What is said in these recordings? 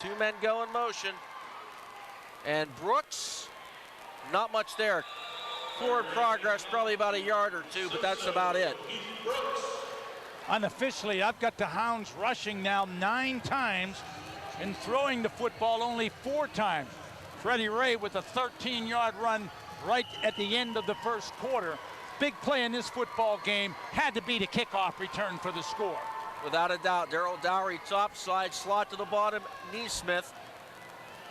Two men go in motion. And Brooks, not much there. Forward progress, probably about a yard or two, but that's about it. Unofficially, I've got the Hounds rushing now 9 times and throwing the football only 4 times. Freddie Ray with a 13-yard run right at the end of the first quarter. Big play in this football game had to be the kickoff return for the score. Without a doubt, Darryl Dowry top side, slot to the bottom, Neesmith,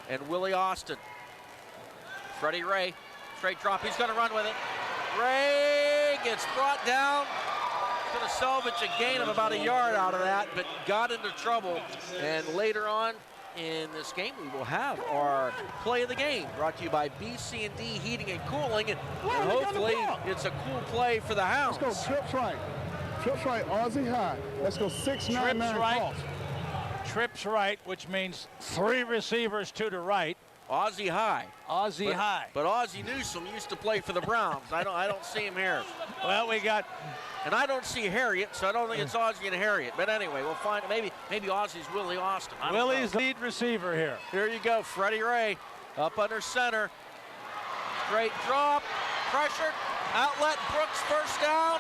and Willie Austin. Freddie Ray, straight drop, he's gonna run with it. Ray gets brought down. He's gonna salvage a gain of about a yard out of that, but got into trouble. And later on in this game, we will have our play of the game, brought to you by BC&D Heating and Cooling, and hopefully it's a cool play for the Hounds. Let's go trips right. Trips right, Aussie high. Let's go 6-9-9 right. Trips right, which means 3 receivers to the right. Aussie high. Aussie high. But Aussie Newsome used to play for the Browns. I don't see him here. Well, we got. And I don't see Harriet, so I don't think it's Aussie and Harriet. But anyway, we'll find maybe Aussie's Willie Austin. Willie's lead receiver here. Here you go, Freddie Ray up under center. Straight drop, pressured, outlet, Brooks first down.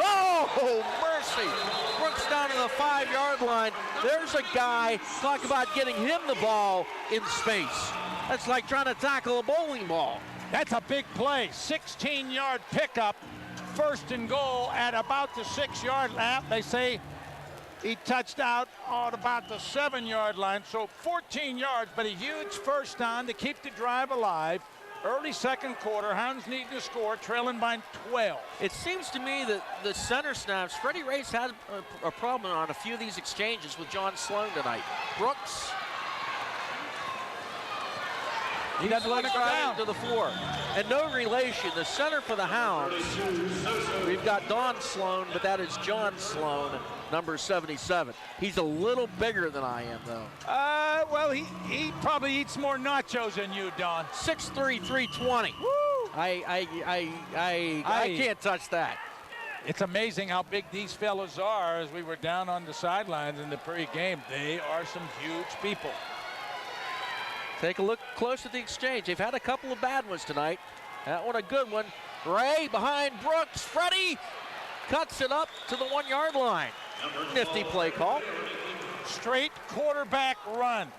Oh, mercy. Brooks down to the 5-yard line. There's a guy, talk about getting him the ball in space. That's like trying to tackle a bowling ball. That's a big play, 16-yard pickup. First and goal at about the 6-yard line. They say he touched out on about the 7-yard line, so 14 yards, but a huge first down to keep the drive alive. Early second quarter, Hounds need to score, trailing by 12. It seems to me that the center snaps, Freddie Ray's had a problem on a few of these exchanges with John Sloan tonight. Brooks, he doesn't let it go down to the floor. And no relation, the center for the Hounds, we've got Don Sloan, but that is John Sloan, number 77. He's a little bigger than I am, though. Well, he probably eats more nachos than you, Don. 6'3", 320. Woo! I can't touch that. It's amazing how big these fellas are. As we were down on the sidelines in the pre-game, they are some huge people. Take a look close at the exchange. They've had a couple of bad ones tonight. That one a good one. Ray behind Brooks. Freddie cuts it up to the 1-yard line. Nifty play call. Straight quarterback run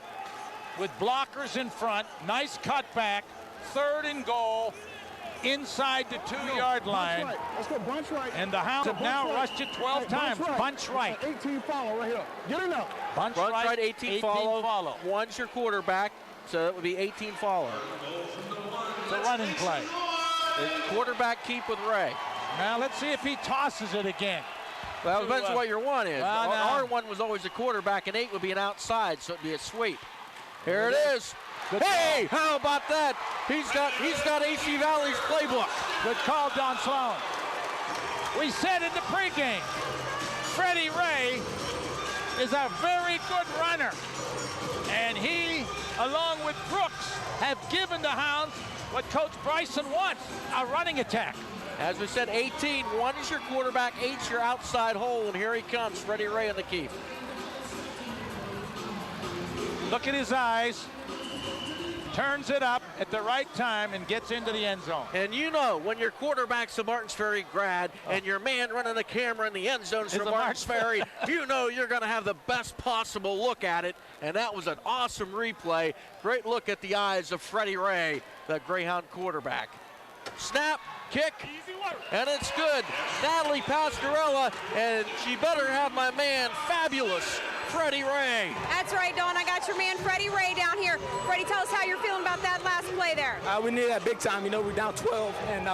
with blockers in front. Nice cutback. 3rd and goal inside the 2-yard line. Right. Let's go bunch right. And the Hounds have now rushed it 12 times. Bunch right. 18 follow right here. Get it up. Bunch right, 18 follow. 18 follow. One's your quarterback, so that would be 18 follow. It's a running play. The quarterback keep with Ray. Now let's see if he tosses it again. Well, it depends what your one is. Well, our one was always a quarterback, and 8 would be an outside, so it'd be a sweep. Here it is. Good hey, call. how about that? He's got AC Valley's playbook. Good call, Don Sloan. We said in the pregame, Freddie Ray is a very good runner, and he, along with Brooks, have given the Hounds what Coach Bryson wants, a running attack. As we said, 18, 1 is your quarterback, 8's your outside hole, and here he comes, Freddie Ray on the keep. Look at his eyes. Turns it up at the right time and gets into the end zone. And you know, when your quarterback's a Martins Ferry grad and your man running the camera in the end zones from Martins Ferry, you know you're going to have the best possible look at it. And that was an awesome replay. Great look at the eyes of Freddie Ray, the Greyhound quarterback. Snap, kick, and it's good. Natalie Pastorella, and she better have my man, fabulous Freddie Ray. That's right, Don. I got your man Freddie Ray down here. Freddie, tell us how you're feeling about that last play there. We need that big time. You know, we're down 12, and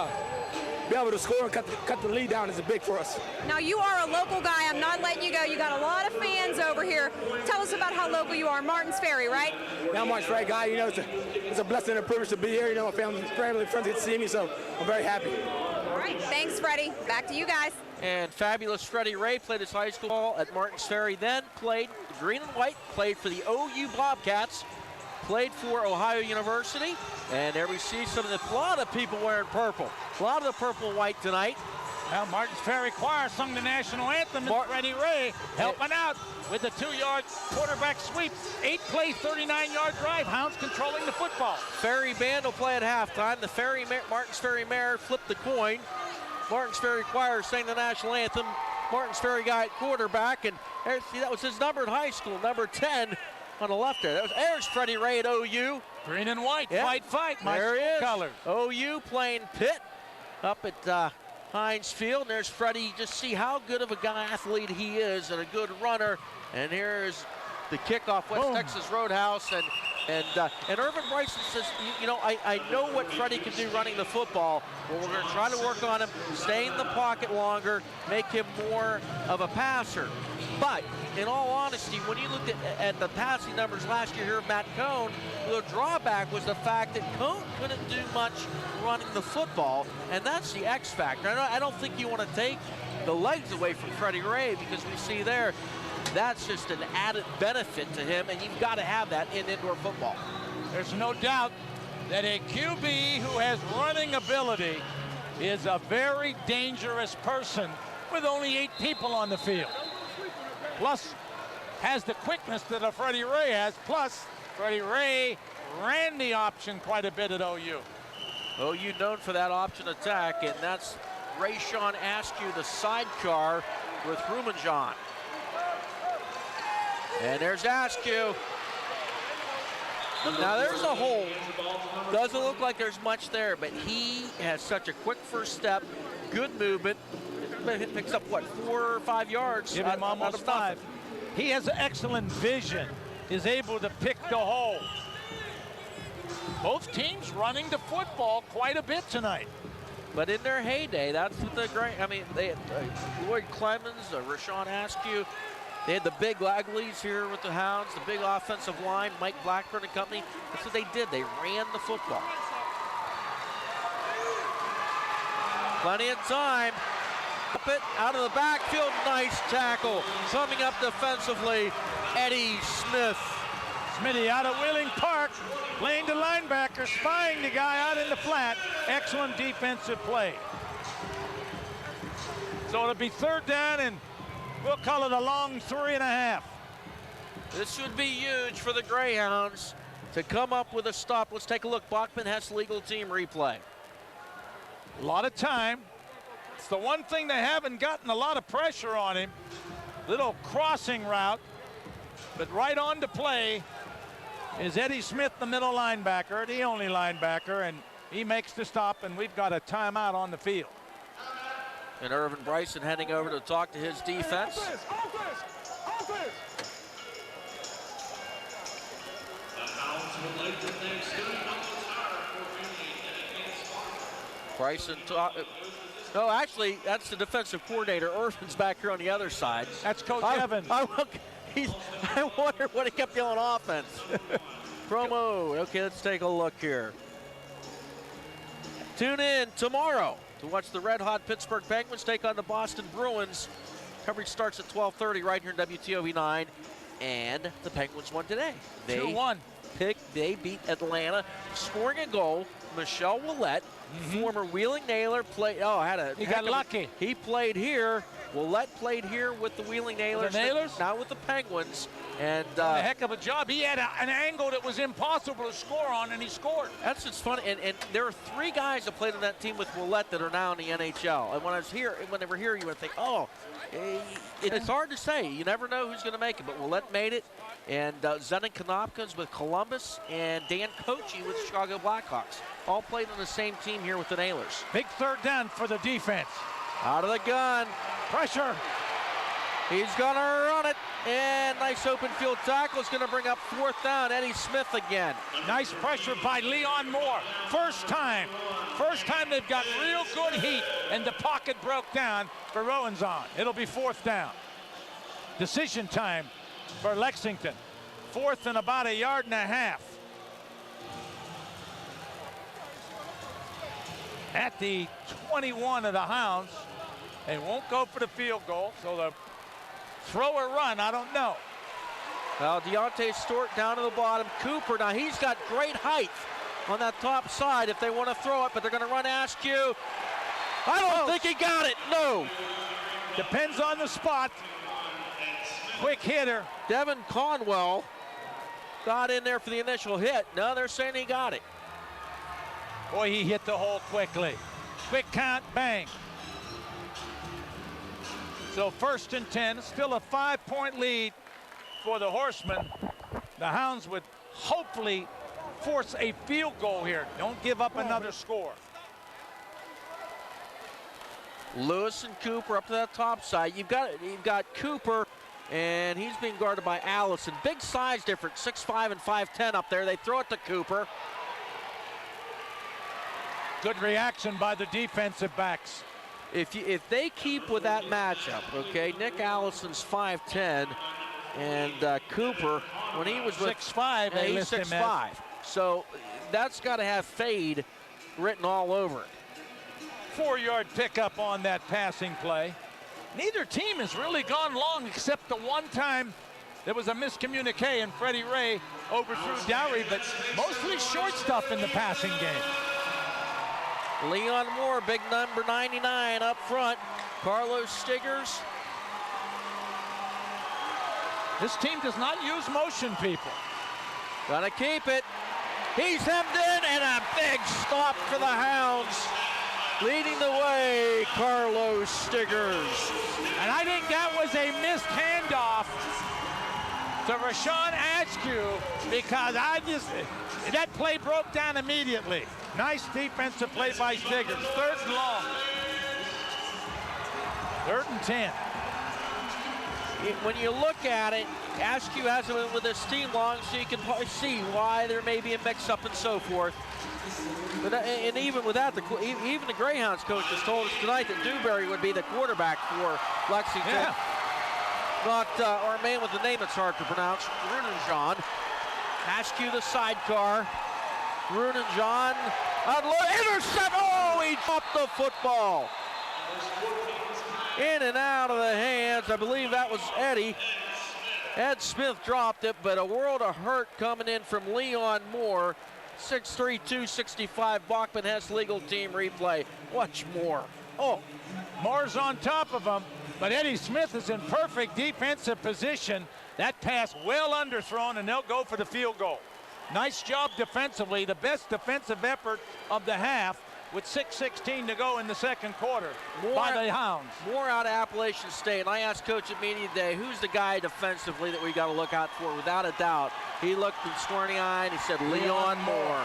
be able to score and cut the lead down is big for us. Now, you are a local guy. I'm not letting you go. You got a lot of fans over here. Tell us about how local you are. Martins Ferry, right? Yeah, I'm a Martins Ferry guy. You know, it's a blessing and a privilege to be here. You know, my family and friends get to see me, so I'm very happy. All right. Thanks, Freddie. Back to you guys. And fabulous Freddie Ray played his high school ball at Martins Ferry, then played green and white, played for the OU Bobcats, played for Ohio University, and there we see a lot of people wearing purple. A lot of the purple and white tonight. Now Martins Ferry Choir sung the national anthem, and Freddie Ray helping out with the 2-yard quarterback sweep. 8-play, 39-yard drive. Hounds controlling the football. Ferry band will play at halftime. The Martins Ferry Mare flipped the coin. Martins Ferry Choir sang the national anthem. Martins Ferry guy at quarterback, and see, that was his number in high school, number 10 on the left there. There's Freddie Ray at OU. Green and white, Yep. fight. There he is. Colors. OU playing Pitt up at Heinz Field. And there's Freddie. Just see how good of a guy athlete he is and a good runner. And here's the kickoff, West Texas Roadhouse, and Irvin Bryson says, I know what Freddie can do running the football, but we're going to try to work on him, stay in the pocket longer, make him more of a passer. But in all honesty, when you looked at the passing numbers last year here of Matt Cohn, the drawback was the fact that Cohn couldn't do much running the football, and that's the X factor. I don't think you want to take the legs away from Freddie Ray, because we see there, that's just an added benefit to him, and you've got to have that in indoor football. There's no doubt that a QB who has running ability is a very dangerous person with only 8 people on the field. Plus, has the quickness that a Freddie Ray has. Plus, Freddie Ray ran the option quite a bit at OU. OU known for that option attack, and that's Rayshawn Askew, the sidecar with Rumenjohn. And there's Askew. Now there's a hole. Doesn't look like there's much there, but he has such a quick first step, good movement. It picks up, what, 4 or 5 yards? Give him almost 5. He has excellent vision, is able to pick the hole. Both teams running the football quite a bit tonight. But in their heyday, that's what the great, they had Lloyd Clemens, Rashawn Askew. They had the big Laglies here with the Hounds, the big offensive line, Mike Blackburn and company. That's what they did. They ran the football. Plenty of time. Up it out of the backfield. Nice tackle. Coming up defensively, Eddie Smith. Smitty out of Wheeling Park, playing the linebacker, spying the guy out in the flat. Excellent defensive play. So it'll be 3rd down, and we'll call it a long 3.5. This should be huge for the Greyhounds to come up with a stop. Let's take a look. Bachman has legal team replay. A lot of time. It's the one thing they haven't gotten a lot of pressure on him. Little crossing route, but right on to play is Eddie Smith, the middle linebacker, the only linebacker, and he makes the stop, and we've got a timeout on the field. And Irvin Bryson heading over to talk to his defense. Bryson talk. No, actually, that's the defensive coordinator. Irvin's back here on the other side. That's Coach Evans. I wonder what he kept yelling offense. Promo. Okay, let's take a look here. Tune in tomorrow to watch the red-hot Pittsburgh Penguins take on the Boston Bruins. Coverage starts at 12:30 right here in WTOV 9. And the Penguins won today. 2-1. They beat Atlanta, scoring a goal. Michelle Willette, former Wheeling Nailer, he got lucky. He played here. Willette played here with the Wheeling Nailers. Now with the Penguins. And a heck of a job. He had an angle that was impossible to score on, and he scored. That's just funny. And there are 3 guys that played on that team with Willette that are now in the NHL. And when they were here, you would think, it's hard to say. You never know who's going to make it. But Willette made it. And Zenon Konopkins with Columbus, and Dan Kochi with the Chicago Blackhawks. All played on the same team here with the Nailers. Big 3rd down for the defense. Out of the gun. Pressure. He's going to run it. And nice open field tackle. Is going to bring up 4th down. Eddie Smith again. Nice pressure by Leon Moore. First time they've got real good heat, and the pocket broke down for Rowenzon. It'll be 4th down. Decision time for Lexington. 4th and about 1.5 yards. At the 21 of the Hounds. They won't go for the field goal, so the throw or run, I don't know. Well, Deontay Stewart down to the bottom. Cooper, now he's got great height on that top side if they want to throw it, but they're going to run Askew. I don't think he got it. No. Depends on the spot. Quick hitter. Devin Conwell got in there for the initial hit. No, they're saying he got it. Boy, he hit the hole quickly. Quick count, bang. So 1st and 10, still a 5-point lead for the Horsemen. The Hounds would hopefully force a field goal here. Don't give up another score. Lewis and Cooper up to that top side. You've got Cooper, and he's being guarded by Allison. Big size difference, 6'5" and 5'10" up there. They throw it to Cooper. Good reaction by the defensive backs. If they keep with that matchup, okay, Nick Allison's 5'10", and Cooper, when he was with 6'5", they he's list him 6'5". So that's got to have fade written all over it. 4-yard pickup on that passing play. Neither team has really gone long except the one time there was a miscommunique and Freddie Ray overthrew Dowry, but mostly short stuff in the passing game. Leon Moore, big number 99 up front. Carlos Stiggers. This team does not use motion, people. Gonna keep it. He's hemmed in, and a big stop for the Hounds. Leading the way, Carlos Stiggers. And I think that was a missed handoff to Rashawn Askew, because that play broke down immediately. Nice defensive play by Stiggers. 3rd and long. 3rd and 10. When you look at it, Askew hasn't been with this team long, so you can see why there may be a mix-up and so forth. But, and even with that, even the Greyhounds coaches told us tonight that Dewberry would be the quarterback for Lexington. Yeah. Not our man with the name that's hard to pronounce, Runenjan. Askew the sidecar. Runenjan, intercept, oh, he dropped the football. In and out of the hands, I believe that was Eddie. Ed Smith dropped it, but a world of hurt coming in from Leon Moore. 6'3", 265. Bachman has legal team replay. Watch Moore. Oh. Moore's on top of him, but Eddie Smith is in perfect defensive position. That pass well underthrown, and they'll go for the field goal. Nice job defensively, the best defensive effort of the half, with 6:16 to go in the 2nd quarter by the Hounds. Moore out of Appalachian State, and I asked Coach at media today, who's the guy defensively that we got to look out for? Without a doubt, he looked squirmy-eyed, he said, Leon Moore.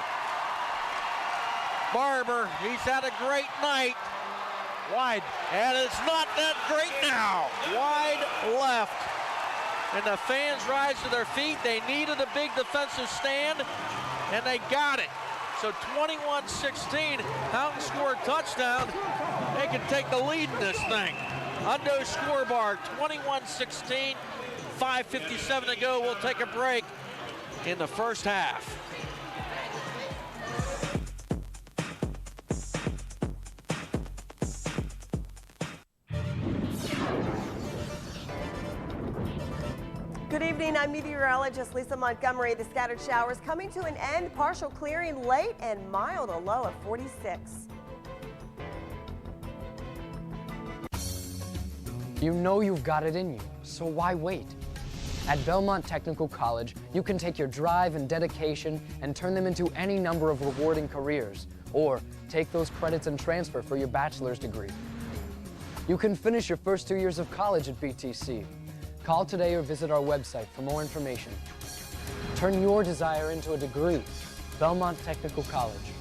Barber, he's had a great night. Wide. And it's not that great now. Wide left. And the fans rise to their feet. They needed a big defensive stand, and they got it. So 21-16, Hounds score a touchdown. They can take the lead in this thing. Undo scoreboard, 21-16, 5:57 to go. We'll take a break in the 1st half. Good evening, I'm meteorologist Lisa Montgomery. The scattered showers coming to an end, partial clearing late and mild, a low of 46. You know you've got it in you, so why wait? At Belmont Technical College, you can take your drive and dedication and turn them into any number of rewarding careers, or take those credits and transfer for your bachelor's degree. You can finish your first 2 years of college at BTC. Call today or visit our website for more information. Turn your desire into a degree. Belmont Technical College.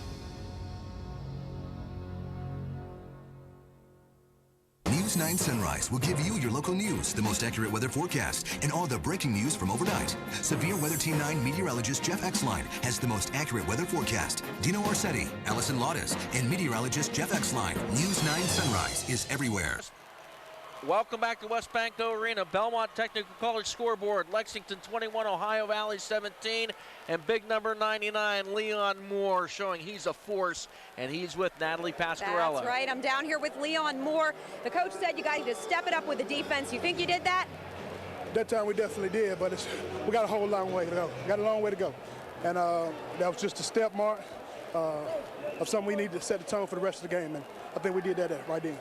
News 9 Sunrise will give you your local news, the most accurate weather forecast, and all the breaking news from overnight. Severe Weather Team 9 meteorologist Jeff Exline has the most accurate weather forecast. Dino Orsetti, Allison Laudes, and meteorologist Jeff Exline. News 9 Sunrise is everywhere. Welcome back to West Banco Arena. Belmont Technical College scoreboard. Lexington 21, Ohio Valley 17. And big number 99, Leon Moore, showing he's a force, and he's with Natalie Pasquarello. That's right. I'm down here with Leon Moore. The coach said you guys need to step it up with the defense. You think you did that? That time we definitely did, but we got a whole long way to go. And that was just a step mark. of something we need to set the tone for the rest of the game, and I think we did that right then.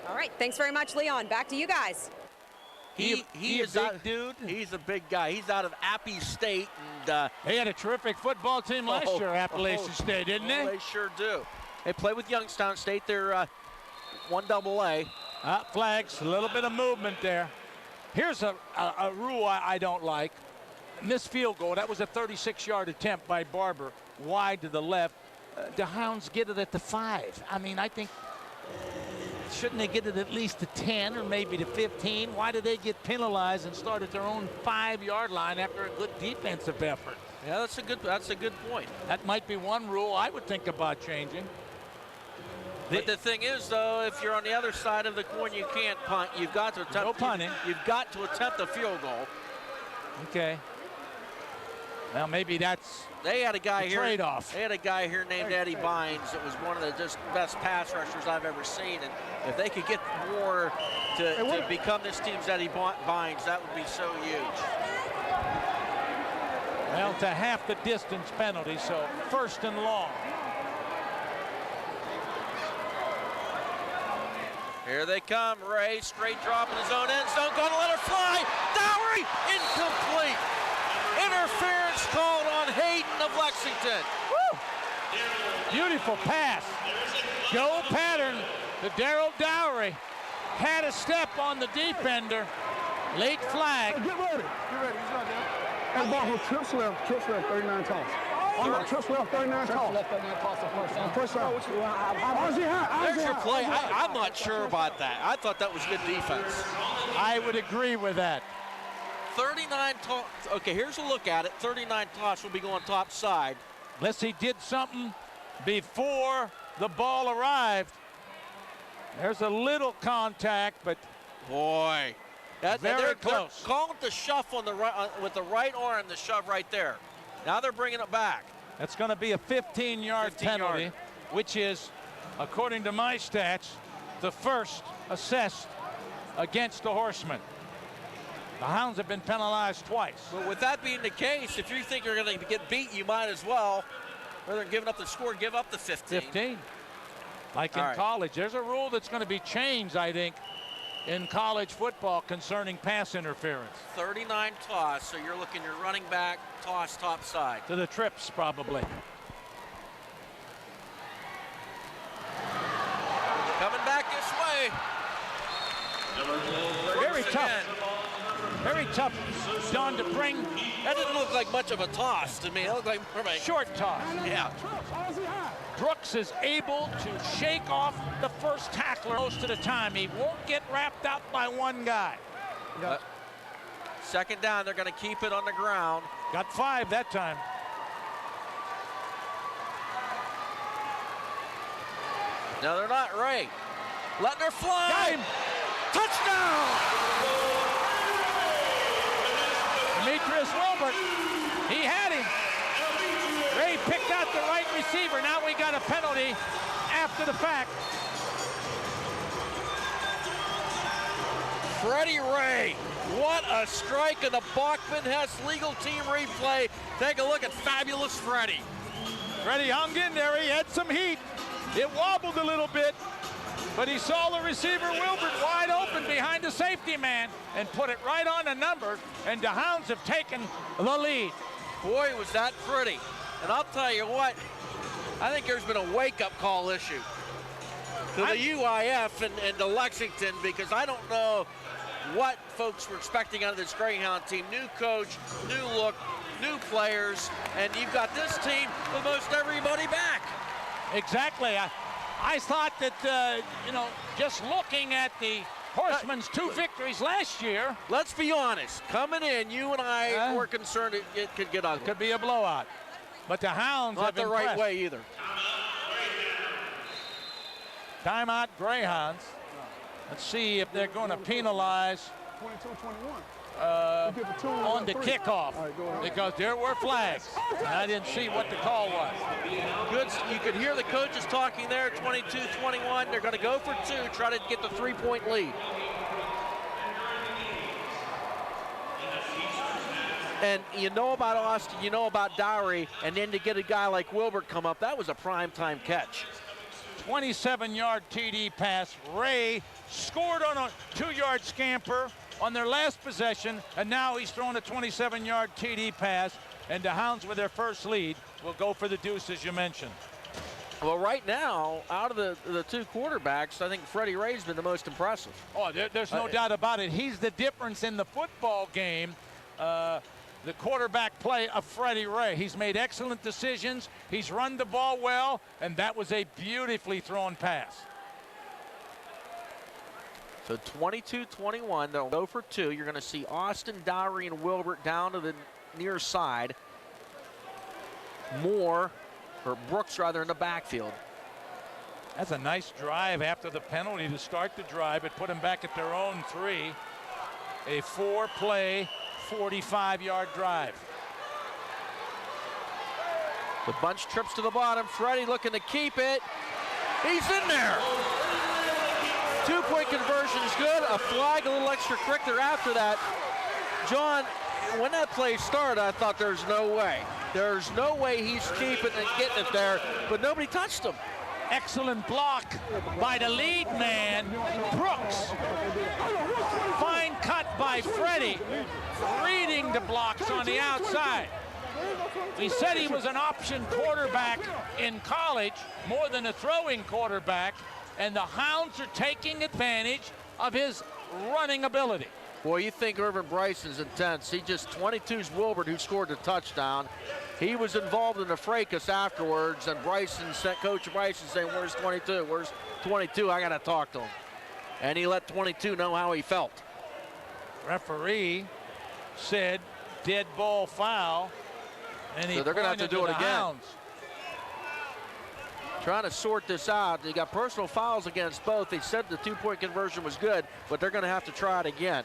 All right, thanks very much, Leon. Back to you guys. He is a big dude. He's a big guy. He's out of Appy State, and They had a terrific football team last year, Appalachian State, didn't they? They sure do. They play with Youngstown State. They're 1AA. Flags, a little bit of movement there. Here's a rule I don't like. Missed field goal. That was a 36-yard attempt by Barber, wide to the left. The Hounds get it at the 5. I mean, I think, shouldn't they get it at least to 10 or maybe to 15? Why do they get penalized and start at their own 5-yard line after a good defensive effort? Yeah, that's a good point. That might be one rule I would think about changing. But the thing is, though, if you're on the other side of the coin, you can't punt. You've got to attempt. No punting. You've got to attempt a field goal. Okay. Well, maybe that's They had a guy here. trade-off. They had a guy here named Eddie Bynes that was one of the just best pass rushers I've ever seen. And if they could get more to become this team's Eddie Bynes, that would be so huge. Well, to half the distance penalty, so 1st and long. Here they come. Ray, straight drop in his own end zone. Going to let her fly. Dowry, incomplete. Interference called on Hayden of Lexington. Woo! Beautiful pass. Go pattern to Darrell Dowry. Had a step on the defender. Late flag. Hey, get ready. He's not there. That ball from trips left, 39 toss. Trips left, 39 toss. First down. There's your play. I'm not sure about that. I thought that was good defense. I would agree with that. 39 toss. Okay, here's a look at it. 39 toss will be going top side. Unless he did something before the ball arrived. There's a little contact, but boy, very close. Call it the shove on the right with the right arm. The shove right there. Now they're bringing it back. That's going to be a 15-yard penalty, which is, according to my stats, the first assessed against the Horsemen. The Hounds have been penalized twice. But with that being the case, if you think you're going to get beat, you might as well, rather than giving up the score, give up the 15. 15. Like in college. There's a rule that's going to be changed, I think, in college football concerning pass interference. 39 toss, so you're looking your running back, toss top side. To the trips, probably. Coming back this way. Very tough. Very tough, Don, to bring. That didn't look like much of a toss to me. It looked like more of a short toss. Yeah. Brooks is able to shake off the first tackler most of the time. He won't get wrapped up by one guy. Second down, they're going to keep it on the ground. Got 5 that time. No, they're not. Ray letting her fly. Got him. Touchdown! Demetrius Wilbert, he had him. Ray picked out the right receiver. Now we got a penalty after the fact. Freddie Ray, what a strike in the Bachman-Hess legal team replay. Take a look at fabulous Freddie. Freddie hung in there. He had some heat. It wobbled a little bit, but he saw the receiver Wilbert wide open behind the safety man and put it right on the number, and the Hounds have taken the lead. Boy, was that pretty. And I'll tell you what, I think there's been a wake-up call issue to the UIF and to Lexington, because I don't know what folks were expecting out of this Greyhound team. New coach, new look, new players, and you've got this team with most everybody back. Exactly. I thought that, just looking at the Horsemen's 2 victories last year. Let's be honest. Coming in, you and I were concerned it could get ugly. Could be a blowout. But the Hounds not have the right way either. Timeout Greyhounds. Let's see if they're going to penalize 22-21. On the kickoff, because there were flags. I didn't see what the call was. Good. You could hear the coaches talking there. 22-21. They're going to go for 2, try to get the 3-point lead. And you know about Austin, you know about Dowry, and then to get a guy like Wilbert come up, that was a prime-time catch. 27-yard TD pass. Ray scored on a 2-yard scamper on their last possession, and now he's throwing a 27-yard TD pass, and the Hounds with their first lead will go for the deuce, as you mentioned. Well, right now, out of the two quarterbacks, I think Freddie Ray's been the most impressive. Oh, there's no doubt about it. He's the difference in the football game. The quarterback play of Freddie Ray. He's made excellent decisions. He's run the ball well, and that was a beautifully thrown pass. So 22-21, they'll go for two. You're going to see Austin, Dowry, and Wilbert down to the near side. Brooks rather, in the backfield. That's a nice drive after the penalty to start the drive. It put them back at their own 3. A 4-play, 45-yard drive. The bunch trips to the bottom. Freddie looking to keep it. He's in there. 2-point conversion is good. A flag, a little extra quick there after that. John, when that play started, I thought there's no way. There's no way he's keeping and getting it there, but nobody touched him. Excellent block by the lead man, Brooks. Fine cut by Freddie, reading the blocks on the outside. We said he was an option quarterback in college, more than a throwing quarterback, and the Hounds are taking advantage of his running ability. Boy, you think Irvin Bryson's intense. He just 22's Wilbert, who scored the touchdown. He was involved in the fracas afterwards, and Bryson sent Coach Bryson saying, "Where's 22? Where's 22? I got to talk to him." And he let 22 know how he felt. Referee said dead ball foul, and so they're going to have to do it again. Hounds. Trying to sort this out. They got personal fouls against both. They said the 2-point conversion was good, but they're going to have to try it again.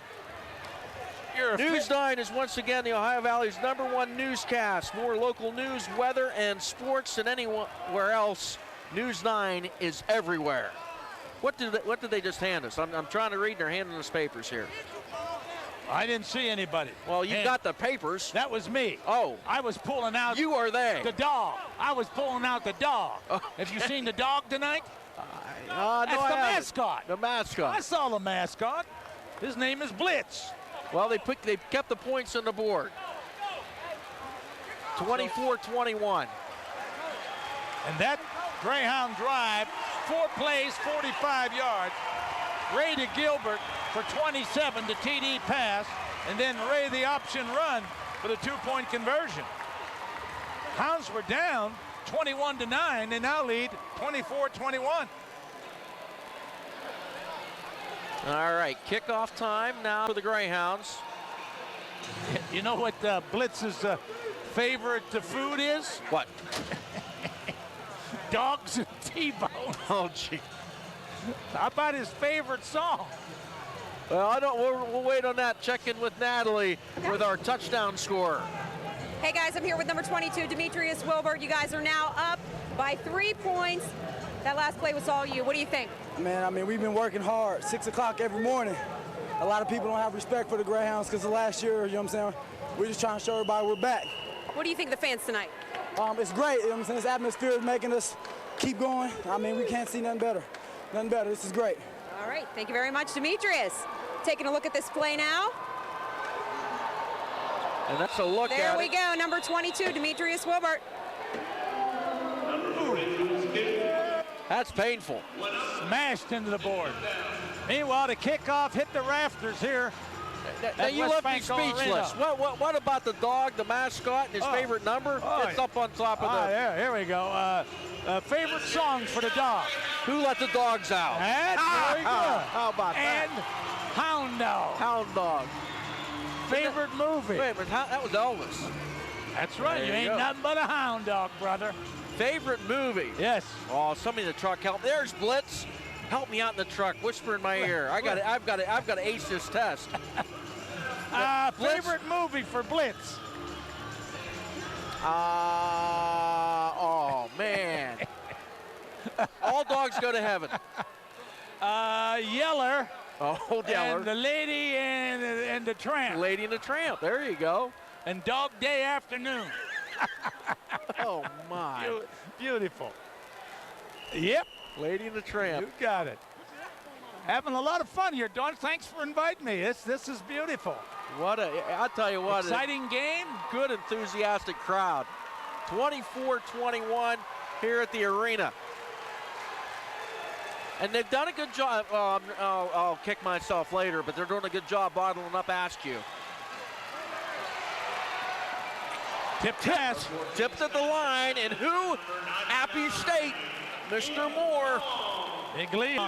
News 9 is once again the Ohio Valley's #1 newscast. More local news, weather, and sports than anywhere else. News 9 is everywhere. What did they just hand us? I'm trying to read. They're handing us papers here. I didn't see anybody. Well, you got the papers. That was me. Oh. I was pulling out. You are they. The dog. I was pulling out the dog. Oh. Have you seen the dog tonight? No, That's the mascot. The mascot. I saw the mascot. His name is Blitz. Well, they kept the points on the board. 24-21. And that Greyhound drive, 4 plays, 45 yards. Ray to Gilbert for 27, the TD pass, and then Ray the option run for the 2-point conversion. Hounds were down 21-9. They now lead 24-21. All right, kickoff time now for the Greyhounds. You know what Blitz's favorite food is? What? Dogs and T-bones. Oh, gee. How about his favorite song? Well, I don't. We'll wait on that. Check in with Natalie with our touchdown scorer. Hey guys, I'm here with number 22, Demetrius Wilbert. You guys are now up by 3 points. That last play was all you. What do you think? Man, I mean, we've been working hard, 6 o'clock every morning. A lot of people don't have respect for the Greyhounds because of last year, you know what I'm saying? We're just trying to show everybody we're back. What do you think of the fans tonight? It's great, you know what I'm saying? This atmosphere is making us keep going. I mean, we can't see nothing better. Nothing better. This is great. All right, thank you very much, Demetrius. Taking a look at this play now. And that's a look at it. There we go, number 22, Demetrius Wilbert. That's painful. Smashed into the board. Meanwhile, the kickoff hit the rafters here. Now you left me speechless. What about the dog, the mascot, and his favorite number? It's up on top of the. Yeah, here we go. Favorite song for the dog. Who let the dogs out? Very good. How about that? And Hound Dog. Hound Dog. Favorite movie. Wait a minute, that was Elvis. That's right. There You you ain't go. nothing but a hound dog, brother. Favorite movie? Yes. Oh, somebody in the truck help. There's Blitz. Help me out in the truck. Whisper in my ear. I've got to ace this test. Favorite movie for Blitz. Oh man. All dogs go to heaven. Yeller. Oh, Yeller. And the Lady and the Tramp. Lady and the Tramp. There you go. and Dog Day afternoon. Oh, my. Beautiful. Yep. Lady and the Tramp. You got it. Having a lot of fun here, Don. Thanks for inviting me. This is beautiful. I'll tell you what. Exciting game. Good, enthusiastic crowd. 24-21 here at the arena. And they've done a good job. I'll kick myself later, but they're doing a good job bottling up Askew. Tip pass. Tipped at the line, and who? Happy State, Mr. Moore. Big lead.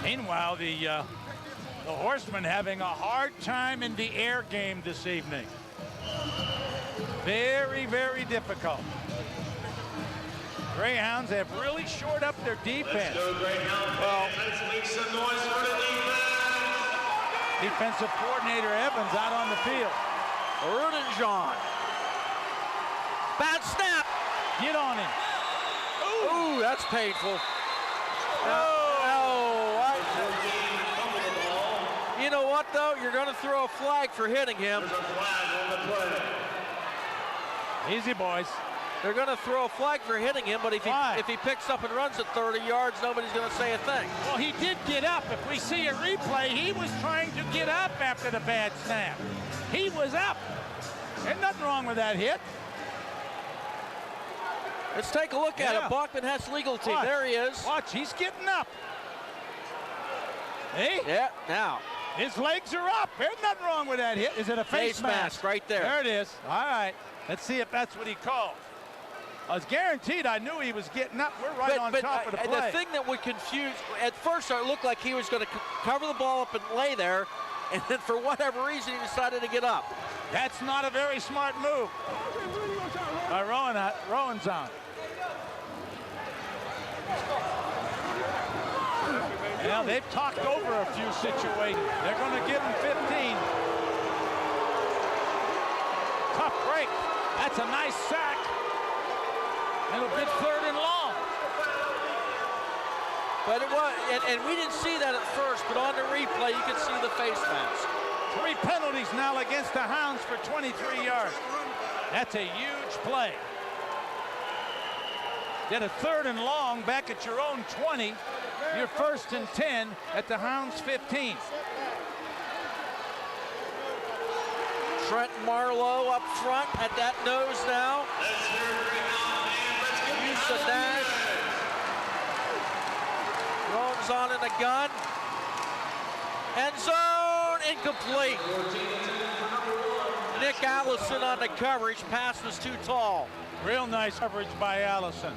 Meanwhile, the Horsemen having a hard time in the air game this evening. Very, very difficult. Greyhounds have really shored up their defense. Well, Make some noise for the defense. Defensive coordinator Evans out on the field. Erdenjohn. Bad snap. Get on him. Ooh, that's painful. You know what, though? You're going to throw a flag for hitting him. There's a flag on the play. Easy, boys. They're going to throw a flag for hitting him, but if he picks up and runs at 30 yards, nobody's going to say a thing. Well, he did get up. If we see a replay, he was trying to get up after the bad snap. He was up. There's nothing wrong with that hit. Let's take a look at it. Bachman has legal team. There he is. Watch, he's getting up. Hey? Yeah, now. His legs are up. There's nothing wrong with that hit. Is it a face mask? Right there. There it is. All right. Let's see if that's what he called. I was guaranteed I knew he was getting up. We're right on top of the play. The thing that would confuse, at first it looked like he was going to cover the ball up and lay there, and then for whatever reason he decided to get up. That's not a very smart move. By Rowan's on. Now they've talked over a few situations. They're going to give him 15. Tough break. That's a nice sack. And a big 3rd and long. But it was, and we didn't see that at first, but on the replay you can see the face mask. 3 penalties now against the Hounds for 23 yards. That's a huge play. Get a 3rd and long back at your own 20. Your 1st and 10 at the Hounds 15. Trent Marlowe up front at that nose now. Use of Nash. Rowan's on in the gun. End zone incomplete. Nick Allison on the coverage. Pass was too tall. Real nice coverage by Allison.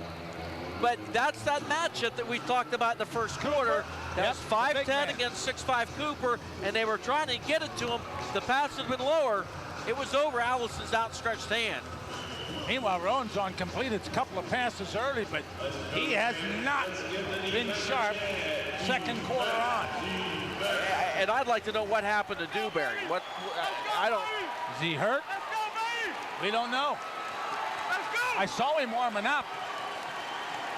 But that's that matchup that we talked about in the first quarter. That's 5'10" against 6'5" Cooper, and they were trying to get it to him. The pass had been lower. It was over Allison's outstretched hand. Meanwhile, Rowan's completed a couple of passes early, but he has not been sharp second quarter on. And I'd like to know what happened to Dewberry. I don't. Is he hurt? We don't know. I saw him warming up.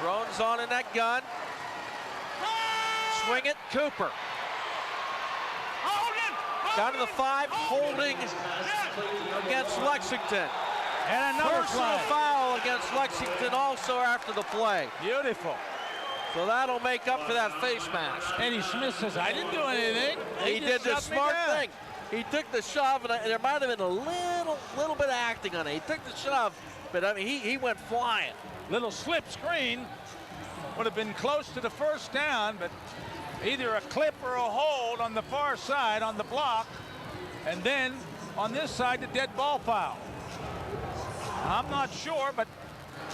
Rowan's on in that gun. Swing it, Cooper. Down to the 5, holding against Lexington. And another personal foul against Lexington also after the play. Beautiful. So that'll make up for that face mask. Eddie Smith says, I didn't do anything. He did the smart thing. He took the shove, and there might have been a little bit of acting on it. He took the shove, but I mean, he went flying. Little slip screen would have been close to the first down, but either a clip or a hold on the far side on the block, and then on this side the dead ball foul. I'm not sure, but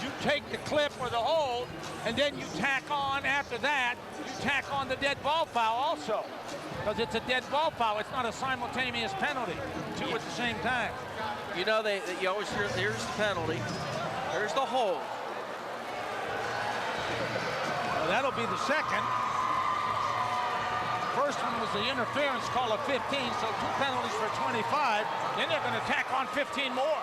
you take the clip or the hold, and then you tack on after that, you tack on the dead ball foul also, because it's a dead ball foul. It's not a simultaneous penalty, 2 at the same time. You know, you always hear, here's the penalty, there's the hold. Well, that'll be the second. First one was the interference call of 15, so 2 penalties for 25. Then they're going to tack on 15 more.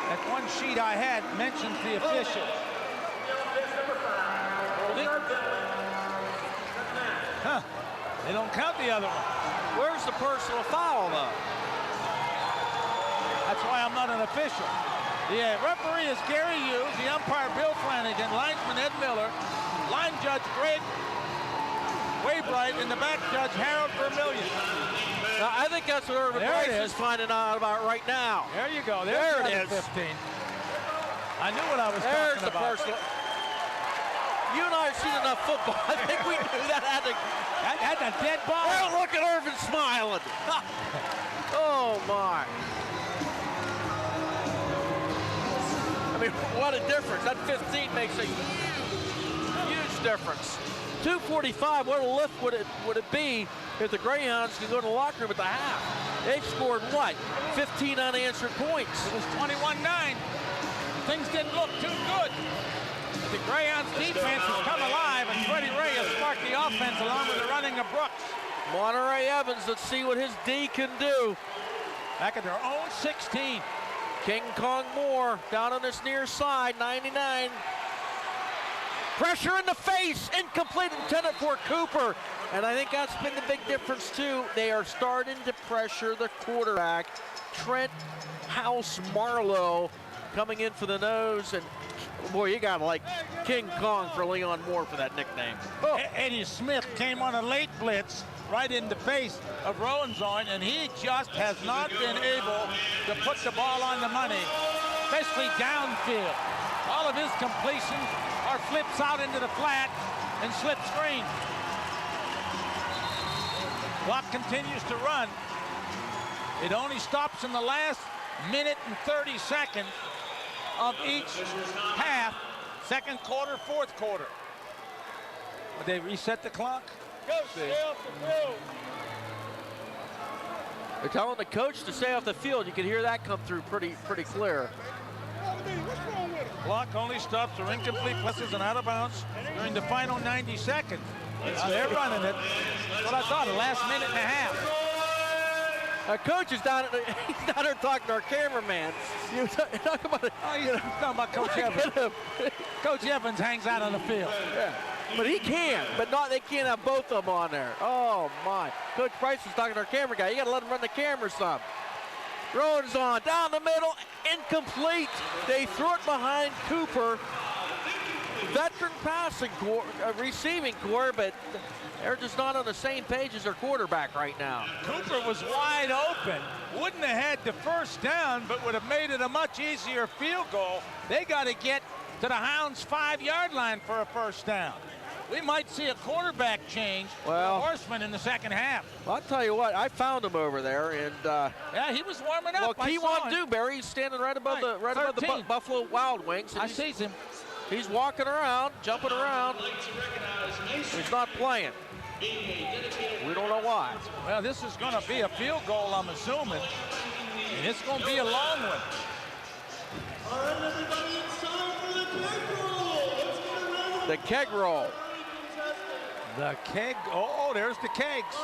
That one sheet I had mentions the officials. Holding. Huh. They don't count the other one. Where's the personal foul, though? That's why I'm not an official. The referee is Gary Hughes, the umpire Bill Flanagan, linesman Ed Miller, line judge Greg Waybright, and the back judge Harold Vermillion. Now, I think that's what Irvin Rice is finding out about right now. There you go. There it is. 15. I knew what I was There's talking the about. personal. You and I have seen enough football. I think we knew that had to. That's a dead ball. Well, look at Irvin smiling. Oh, my. I mean, what a difference. That 15 makes a huge difference. 2:45, what a lift would it be if the Greyhounds could go to the locker room at the half? They've scored, what, 15 unanswered points. It was 21-9. Things didn't look too good. But the Greyhounds defense has come alive, and Freddie Ray has sparked the offense along with the running of Brooks. Monterey Evans, let's see what his D can do. Back at their own 16. King Kong Moore down on this near side, 99. Pressure in the face, incomplete, intended for Cooper. And I think that's been the big difference too. They are starting to pressure the quarterback. Trent House Marlowe coming in for the nose. And boy, you got like King Kong for Leon Moore for that nickname. Oh. Eddie Smith came on a late blitz right in the face of Rowenzoin, and he just has not been able to put the ball on the money, especially downfield. All of his completions are flips out into the flat and slip screen. Clock continues to run. It only stops in the last minute and 30 seconds of each half, second quarter, fourth quarter. Would they reset the clock? They're telling the coach to stay off the field. You can hear that come through pretty clear. Clock only stops for incomplete passes and out of bounds during the final 90 seconds. They're running it. That's what I thought, the last minute and a half. Our coach is down there talking to our cameraman. You talk about it. Oh, you're talking about Coach Evans. Coach Evans hangs out on the field. Yeah. But he can, but not. They can't have both of them on there. Oh, my. Coach Price was talking to our camera guy. You got to let him run the camera some. Rowan's on, down the middle, incomplete. They threw it behind Cooper. Veteran passing core, receiving core, but they're just not on the same page as their quarterback right now. Cooper was wide open. Wouldn't have had the first down, but would have made it a much easier field goal. They got to get to the Hounds' 5-yard line for a first down. We might see a quarterback change for the Horsemen in the second half. Well, I'll tell you what, I found him over there, and yeah, he was warming up. Well, Keywan Dewberry, he's standing right above the Buffalo Wild Wings. I see him. He's walking around, jumping around. He's not playing. We don't know why. Well, this is going to be a field goal, I'm assuming, and it's going to be a long one. All right, everybody, it's time for the keg roll. Let's get around. The keg roll. The keg. Oh, there's the kegs.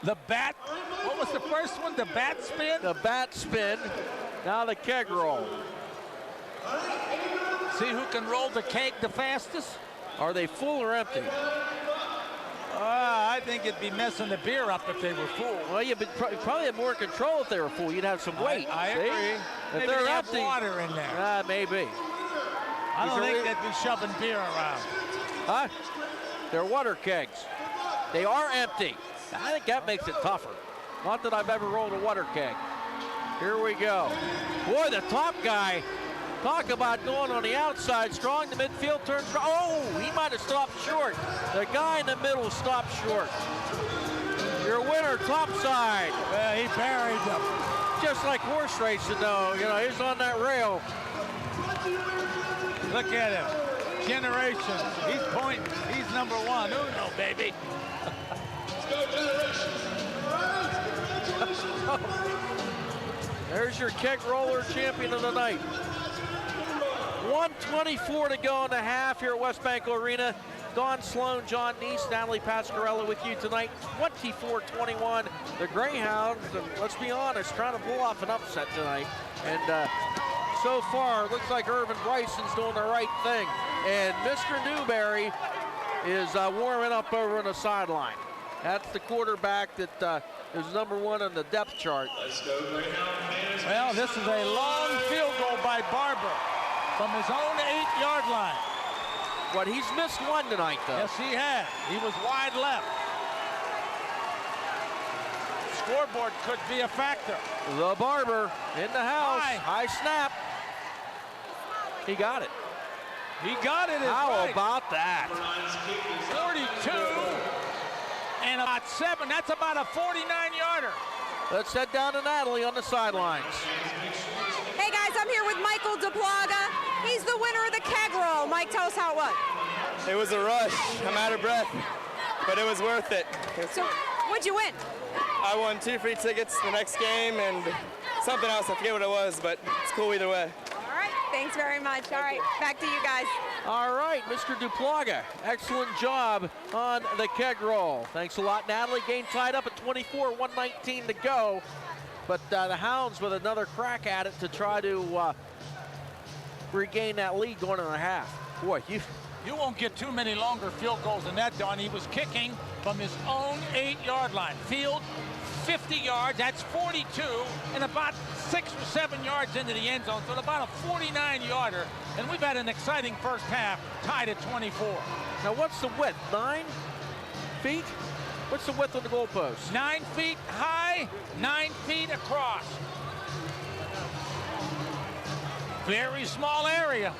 The bat. What was the first one? The bat spin? The bat spin. Now the keg roll. See who can roll the keg the fastest? Are they full or empty? I think it'd be messing the beer up if they were full. Well, you'd probably have more control if they were full. You'd have some weight. I agree. If Maybe they're they have empty, water in there. Maybe. I don't think they'd be shoving beer around. Huh? They're water kegs. They are empty. I think that makes it tougher. Not that I've ever rolled a water keg. Here we go. Boy, the top guy, talk about going on the outside strong. The midfield turns. Oh, he might have stopped short. The guy in the middle stopped short. Your winner, top side. Well, he buried them. Just like horse racing, though. You know, he's on that rail. Look at him. Generations. He's pointing. He's number one. Uno, baby. There's your keg roller champion of the night. 1:24 to go in the half here at West Banco Arena. Don Sloan, John Neese, Natalie Pascarella with you tonight. 24-21. The Greyhounds, and let's be honest, trying to pull off an upset tonight. And so so far, it looks like Irvin Bryson's doing the right thing. And Mr. Newberry is warming up over on the sideline. That's the quarterback that is #1 on the depth chart. Well, this is a long field goal by Barber from his own 8-yard line. But he's missed one tonight, though. Yes, he has. He was wide left. Scoreboard could be a factor. The Barber in the house. High snap. He got it. He got it. How right. about that? 42 and about 7. That's about a 49-yarder. Let's head down to Natalie on the sidelines. Hey guys, I'm here with Michael DePlaga. He's the winner of the keg roll. Mike, tell us how it was. It was a rush. I'm out of breath, but it was worth it. So, what'd you win? I won 2 free tickets the next game and something else. I forget what it was, but it's cool either way. All right, thanks very much. All right, back to you guys. All right, Mr. DePlaga, excellent job on the keg roll. Thanks a lot, Natalie. Game tied up at 24, 1:19 to go. But the Hounds with another crack at it to try to regain that lead going into the half. Boy, you won't get too many longer field goals than that, Don. He was kicking from his own 8-yard line. Field, 50 yards, that's 42, and about 6 or 7 yards into the end zone, so about a 49-yarder. And we've had an exciting first half, tied at 24. Now, what's the width? 9 feet? What's the width on the goalpost? 9 feet high, 9 feet across. Very small area.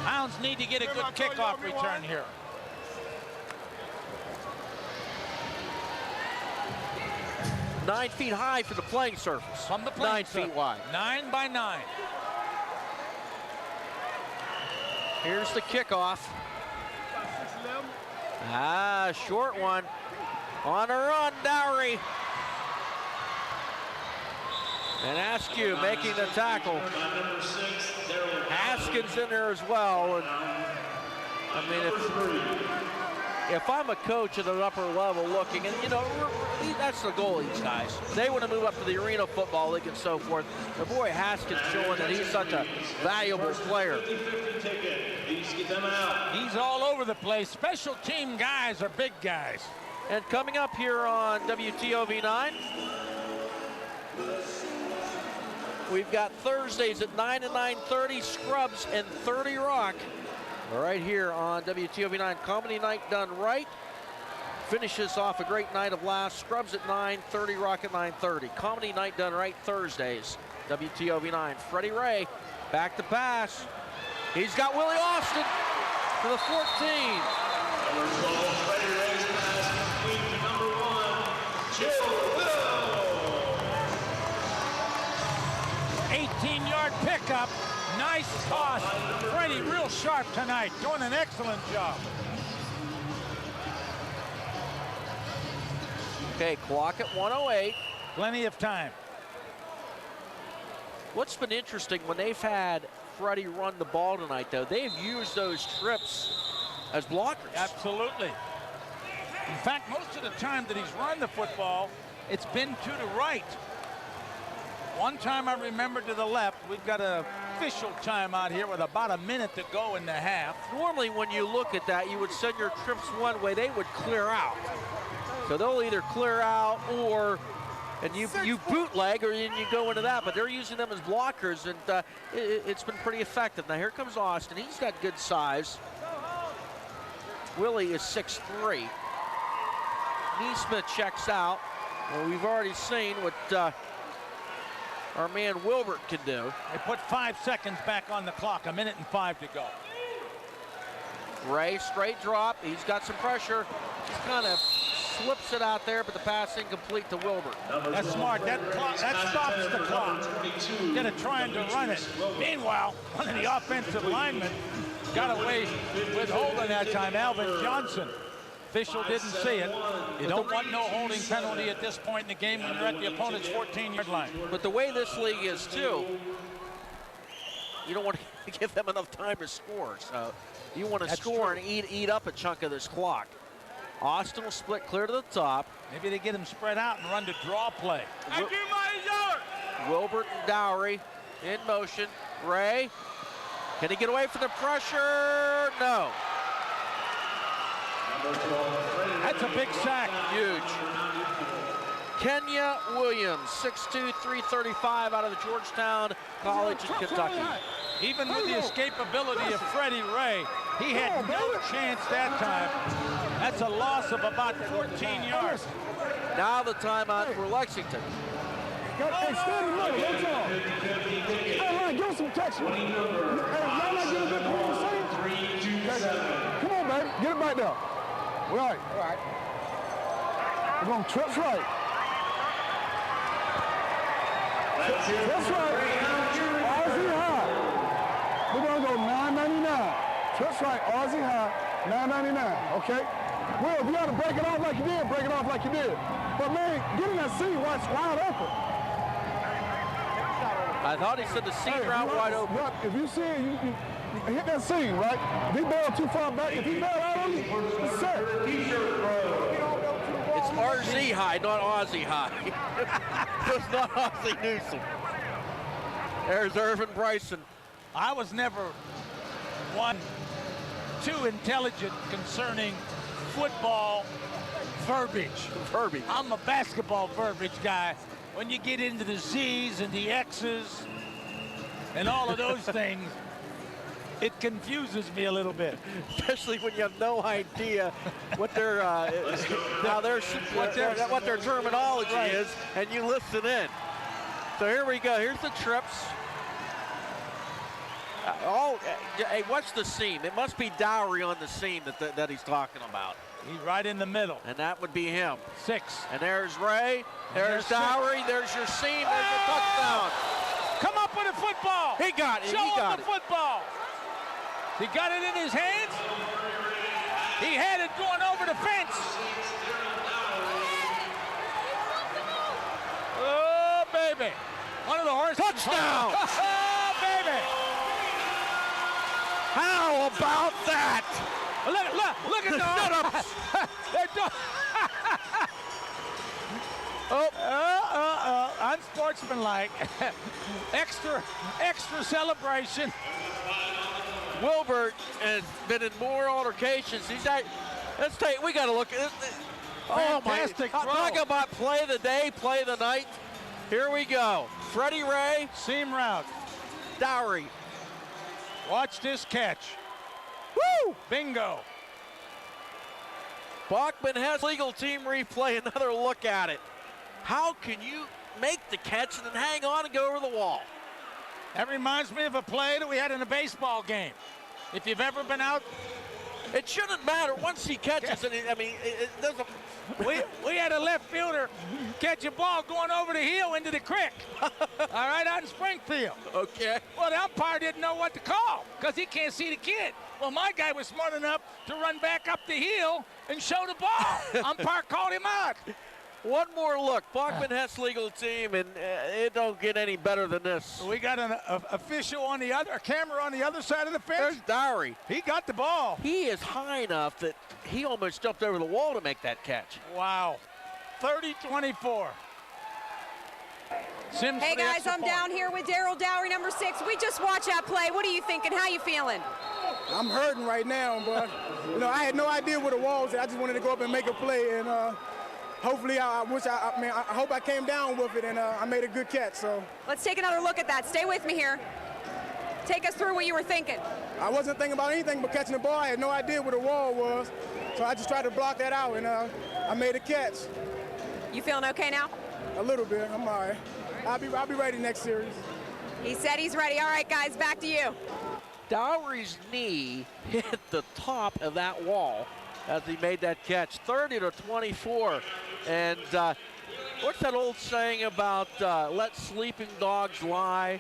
Hounds need to get a good kickoff return here. Nine feet high for the playing surface. From the playing 9 feet wide. 9 by 9. Here's the kickoff. Short one. On a run, Dowry. And Askew making the tackle. Haskins in there as well. And I mean, if I'm a coach at an upper level looking, and you know, that's the goal of these guys. They want to move up to the Arena Football League and so forth. But boy, Haskins showing that he's such a valuable player. He's all over the place. Special team guys are big guys. And coming up here on WTOV9, we've got Thursdays at 9 and 9:30, Scrubs and 30 Rock. Right here on WTOV9, Comedy Night Done Right. Finishes off a great night of laughs. Scrubs at 9, 30 Rock at 9:30. Comedy Night Done Right Thursdays, WTOV9. Freddie Ray back to pass. He's got Willie Austin to the 14. Number 12, Freddie Ray's pass complete to number 1, Joe Willow. 18-yard pickup. Nice toss. Freddie real sharp tonight, doing an excellent job. Okay, clock at 1:08. Plenty of time. What's been interesting when they've had Freddie run the ball tonight, though, they've used those trips as blockers. Absolutely. In fact, most of the time that he's run the football, it's been to the right. One time I remember to the left. We've got an official timeout here with about a minute to go in the half. Normally when you look at that, you would send your trips one way, they would clear out. So they'll either clear out or, and you bootleg or you go into that, but they're using them as blockers, and it's been pretty effective. Now here comes Austin. He's got good size. Willie is 6'3". Neesmith checks out. Well, we've already seen what our man Wilbert can do. They put 5 seconds back on the clock, 1 minute and 5 to go. Ray, straight drop. He's got some pressure. Just kind of slips it out there, but the pass incomplete to Wilbert. That's smart. That stops the clock. Instead of trying to run it. Meanwhile, one of the offensive linemen got away with holding that time, Alvin Johnson. Official didn't see it. You don't want no holding penalty at this point in the game when you're at the opponent's 14-yard line. But the way this league is, too, you don't want to give them enough time to score. So you want to score and eat up a chunk of this clock. Austin will split clear to the top. Maybe they get him spread out and run the draw play. Wilbert and Dowry in motion. Ray, can he get away from the pressure? No. That's a big sack. Huge. Kenya Williams, 6'2", 335 out of the Georgetown College in Kentucky. Even with the escapability of Freddie Ray, he had no chance that time. That's a loss of about 14 yards. Now the timeout for Lexington. Hey, stand in the middle. What's on? Hey, Ryan, give us some text. Hey, y'all not getting a bit more the same? Come on, baby. Get it back there. Right. All right. We're going trips right. Trips right. Aussie high. We're going to go $9.99. Trips right. Aussie high. $9.99. Okay? Will, if you got to break it off like you did, break it off like you did. But, man, get in that seam while it's wide open. I thought he said the seam route wide open. Look, if you see it, you hit that seam, right? If he bailed too far back, if he bailed out on you, it's set. It's RZ high, not Aussie high. It's not Aussie Newsom. There's Irvin Bryson. I was never too intelligent concerning football verbiage. I'm a basketball verbiage guy. When you get into the Z's and the X's and all of those things, it confuses me a little bit. Especially when you have no idea what their what their terminology is, and you listen in. So here we go. Here's the trips. Hey, watch the seam. It must be Dowry on the seam that he's talking about. He's right in the middle. And that would be him. 6. And there's Ray. There's Dowry. There's your seam. There's your touchdown. Come up with a football. He got it. Show him the football. He got it in his hands. He had it going over the fence. Oh, baby. One of the horses. Touchdown. Oh, baby. How about that? Look at the setups. They're doing. Unsportsmanlike. extra celebration. Wilbert has been in more altercations. Let's take. We got to look at this. Fantastic throw. Talk about play of the day, play of the night. Here we go. Freddie Ray. Seam route. Dowry. Watch this catch. Woo! Bingo. Bachman has legal team replay. Another look at it. How can you make the catch and then hang on and go over the wall? That reminds me of a play that we had in a baseball game. If you've ever been out, it shouldn't matter once he catches it. I mean, it doesn't. We had a left fielder catch a ball going over the hill into the creek. All right, out in Springfield. Okay. Well, the umpire didn't know what to call because he can't see the kid. Well, my guy was smart enough to run back up the hill and show the ball. Umpire called him out. One more look. Bachman has legal team, and it don't get any better than this. We got an official on the other, a camera on the other side of the fence. There's Dowry. He got the ball. He is high enough that he almost jumped over the wall to make that catch. Wow. 30-24. Sims hey guys, I'm down here with Daryl Dowry, number 6. We just watched that play. What are you thinking? How you feeling? I'm hurting right now, but I had no idea where the wall was at. I just wanted to go up and make a play, and hopefully, I hope I came down with it, and I made a good catch. So let's take another look at that. Stay with me here. Take us through what you were thinking. I wasn't thinking about anything but catching the ball. I had no idea where the wall was, so I just tried to block that out, and I made a catch. You feeling okay now? A little bit. I'm all right. I'll be ready next series. He said he's ready. All right, guys, back to you. Dowry's knee hit the top of that wall as he made that catch. 30-24. And what's that old saying about let sleeping dogs lie?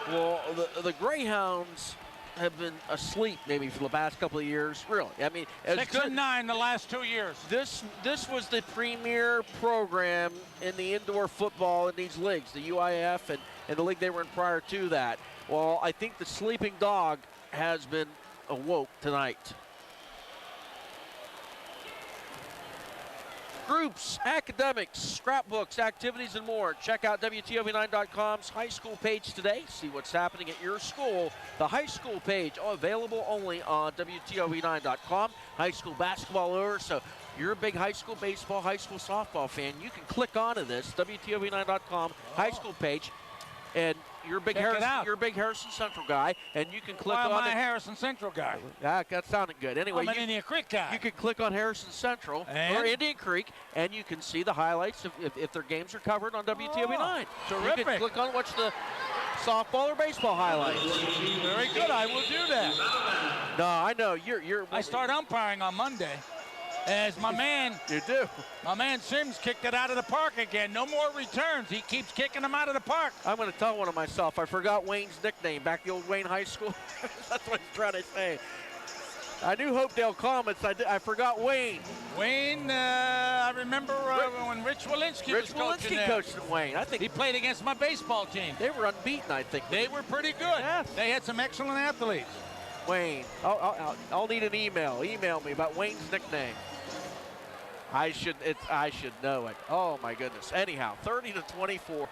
Well, the Greyhounds have been asleep maybe for the past couple of years. Really, I mean, 6-9 the last 2 years. This was the premier program in the indoor football in these leagues, the UIF and the league they were in prior to that. Well, I think the sleeping dog has been awoke tonight. Groups, academics, scrapbooks, activities, and more. Check out WTOV9.com's high school page today. See what's happening at your school. The high school page, available only on WTOV9.com. High school basketball over, so you're a big high school baseball, high school softball fan. You can click onto this, WTOV9.com high school page, and you're a big Harrison Central guy, and you can click on. Why am I a Harrison Central guy? That sounded good. Anyway, I'm an Indian Creek guy. You can click on Harrison Central or Indian Creek, and you can see the highlights if their games are covered on WTOV9. Terrific. You can click on watch the softball or baseball highlights. Very good. I will do that. No, I know you're. I start umpiring on Monday. As my man, my man Sims kicked it out of the park again. No more returns. He keeps kicking them out of the park. I'm going to tell one of myself. I forgot Wayne's nickname back the old Wayne High School. That's what he's trying to say. I knew Hopedale Comets. I forgot Wayne. Wayne, I remember when Rich Walensky was coaching there. Rich Walensky coached Wayne. I think he played against my baseball team. They were unbeaten, I think. They were pretty good. Yes. They had some excellent athletes. Wayne, I'll need an email. Email me about Wayne's nickname. I should know it. Oh my goodness. Anyhow, 30-24.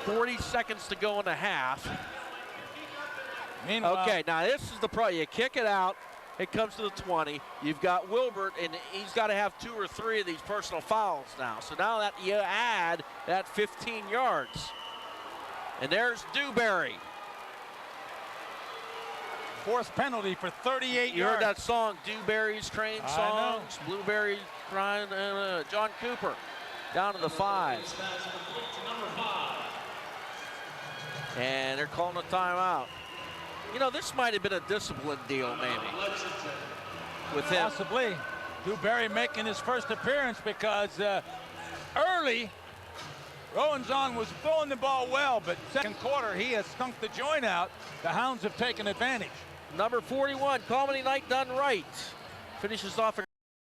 40 seconds to go in the half. Meanwhile, okay, now this is the pro. You kick it out. It comes to the 20. You've got Wilbert, and he's got to have 2 or 3 of these personal fouls now. So now that you add that 15 yards. And there's Dewberry. 4th penalty for 38 yards. You heard that song, Dewberry's Train Songs, Blueberry Crying, John Cooper down to the 5. And they're calling a timeout. You know, this might have been a discipline deal, maybe, with him. Possibly. Dewberry making his first appearance because early, Rowenzon was throwing the ball well, but second quarter, he has stunk the joint out. The Hounds have taken advantage. Number 41, Comedy Night done right. Finishes off a